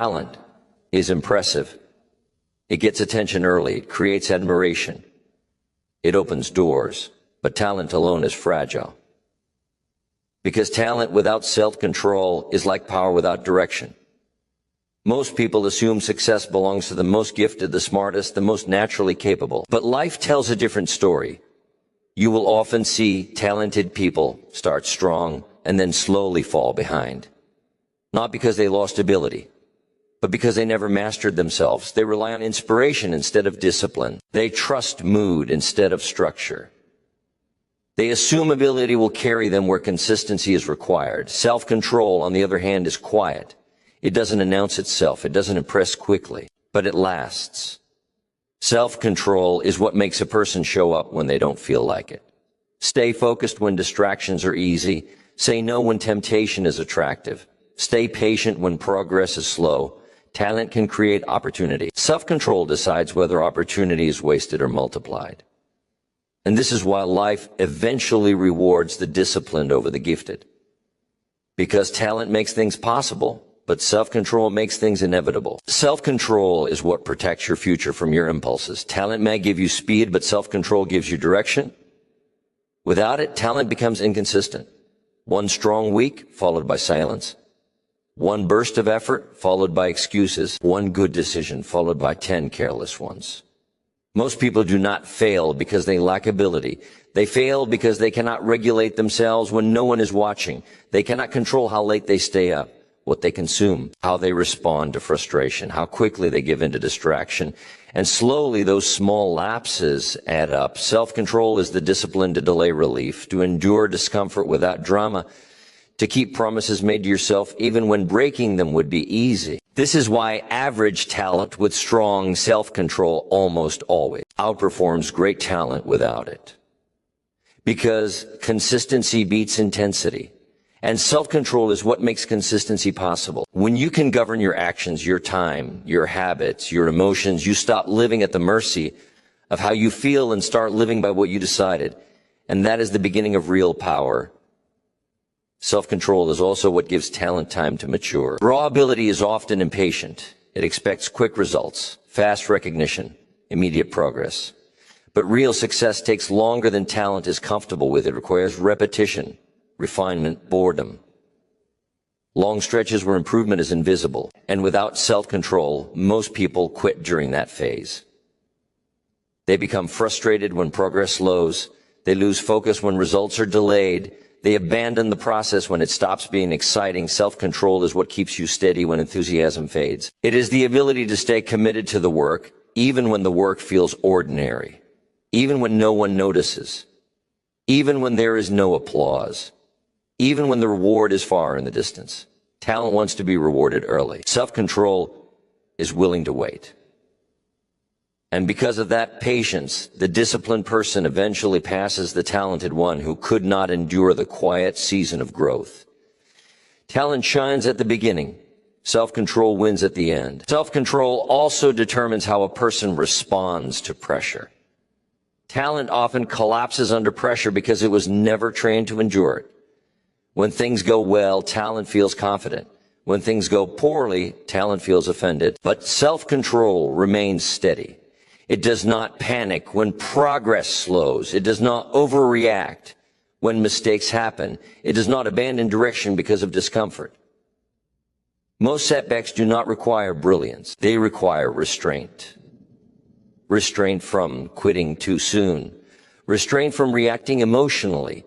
Talent is impressive. It gets attention early. It creates admiration. It opens doors. But talent alone is fragile. Because talent without self-control is like power without direction. Most people assume success belongs to the most gifted, the smartest, the most naturally capable. But life tells a different story. You will often see talented people start strong and then slowly fall behind. Not because they lost ability, but because they never mastered themselves. They rely on inspiration instead of discipline. They trust mood instead of structure. They assume ability will carry them where consistency is required. Self-control, on the other hand, is quiet. It doesn't announce itself. It doesn't impress quickly, but it lasts. Self-control is what makes a person show up when they don't feel like it. Stay focused when distractions are easy. Say no when temptation is attractive. Stay patient when progress is slow. Talent can create opportunity. Self-control decides whether opportunity is wasted or multiplied. And this is why life eventually rewards the disciplined over the gifted. Because talent makes things possible, but self-control makes things inevitable. Self-control is what protects your future from your impulses. Talent may give you speed, but self-control gives you direction. Without it, talent becomes inconsistent. One strong week, followed by silence. One burst of effort, followed by excuses. One good decision, followed by 10 careless ones. Most people do not fail because they lack ability. They fail because they cannot regulate themselves when no one is watching. They cannot control how late they stay up, what they consume, how they respond to frustration, how quickly they give in to distraction. And slowly those small lapses add up. Self-control is the discipline to delay relief, to endure discomfort without drama, to keep promises made to yourself even when breaking them would be easy. This is why average talent with strong self-control almost always outperforms great talent without it. Because consistency beats intensity. And self-control is what makes consistency possible. When you can govern your actions, your time, your habits, your emotions, you stop living at the mercy of how you feel and start living by what you decided. And that is the beginning of real power. Self-control is also what gives talent time to mature. Raw ability is often impatient. It expects quick results, fast recognition, immediate progress. But real success takes longer than talent is comfortable with. It requires repetition, refinement, boredom. Long stretches where improvement is invisible. And without self-control, most people quit during that phase. They become frustrated when progress slows. They lose focus when results are delayed. They abandon the process when it stops being exciting. Self-control is what keeps you steady when enthusiasm fades. It is the ability to stay committed to the work, even when the work feels ordinary, even when no one notices, even when there is no applause, even when the reward is far in the distance. Talent wants to be rewarded early. Self-control is willing to wait. And because of that patience, the disciplined person eventually passes the talented one who could not endure the quiet season of growth. Talent shines at the beginning. Self-control wins at the end. Self-control also determines how a person responds to pressure. Talent often collapses under pressure because it was never trained to endure it. When things go well, talent feels confident. When things go poorly, talent feels offended. But self-control remains steady. It does not panic when progress slows. It does not overreact when mistakes happen. It does not abandon direction because of discomfort. Most setbacks do not require brilliance. They require restraint. Restraint from quitting too soon. Restraint from reacting emotionally.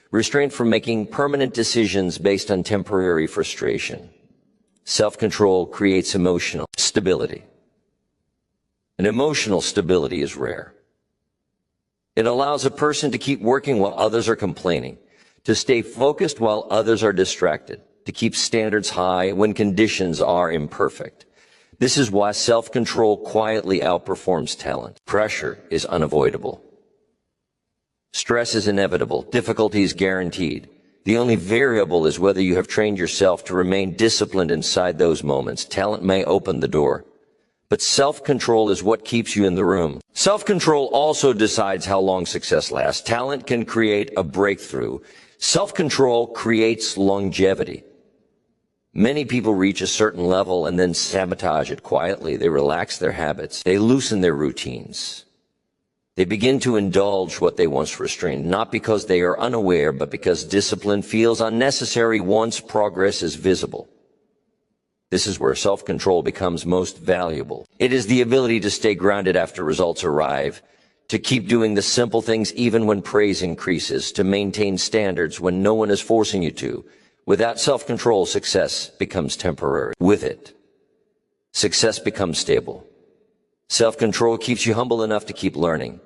Restraint from making permanent decisions based on temporary frustration. Self-control creates emotional stability. And emotional stability is rare. It allows a person to keep working while others are complaining, to stay focused while others are distracted, to keep standards high when conditions are imperfect. This is why self-control quietly outperforms talent. Pressure is unavoidable. Stress is inevitable. Difficulty is guaranteed. The only variable is whether you have trained yourself to remain disciplined inside those moments. Talent may open the door, but self-control is what keeps you in the room. Self-control also decides how long success lasts. Talent can create a breakthrough. Self-control creates longevity. Many people reach a certain level and then sabotage it quietly. They relax their habits. They loosen their routines. They begin to indulge what they once restrained, not because they are unaware, but because discipline feels unnecessary once progress is visible. This is where self-control becomes most valuable. It is the ability to stay grounded after results arrive, to keep doing the simple things even when praise increases, to maintain standards when no one is forcing you to. Without self-control, success becomes temporary. With it, success becomes stable. Self-control keeps you humble enough to keep learning,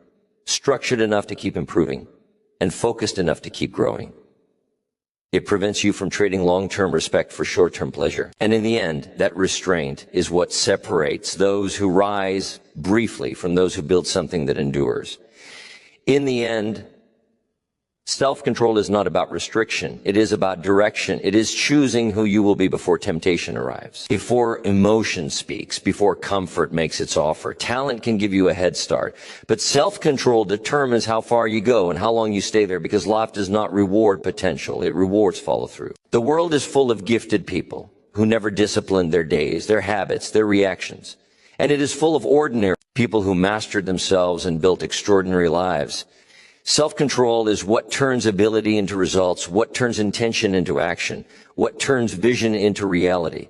structured enough to keep improving, and focused enough to keep growing. It prevents you from trading long-term respect for short-term pleasure. And in the end, that restraint is what separates those who rise briefly from those who build something that endures. In the end, self-control is not about restriction. It is about direction. It is choosing who you will be before temptation arrives, before emotion speaks, before comfort makes its offer. Talent can give you a head start, but self-control determines how far you go and how long you stay there, because life does not reward potential. It rewards follow-through. The world is full of gifted people who never disciplined their days, their habits, their reactions. And it is full of ordinary people who mastered themselves and built extraordinary lives. Self-control is what turns ability into results, what turns intention into action, what turns vision into reality.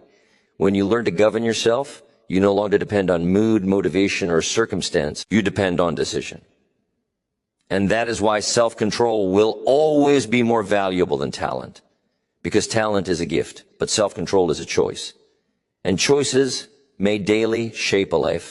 When you learn to govern yourself, you no longer depend on mood, motivation, or circumstance. You depend on decision. And that is why self-control will always be more valuable than talent. Because talent is a gift, but self-control is a choice. And choices made daily shape a life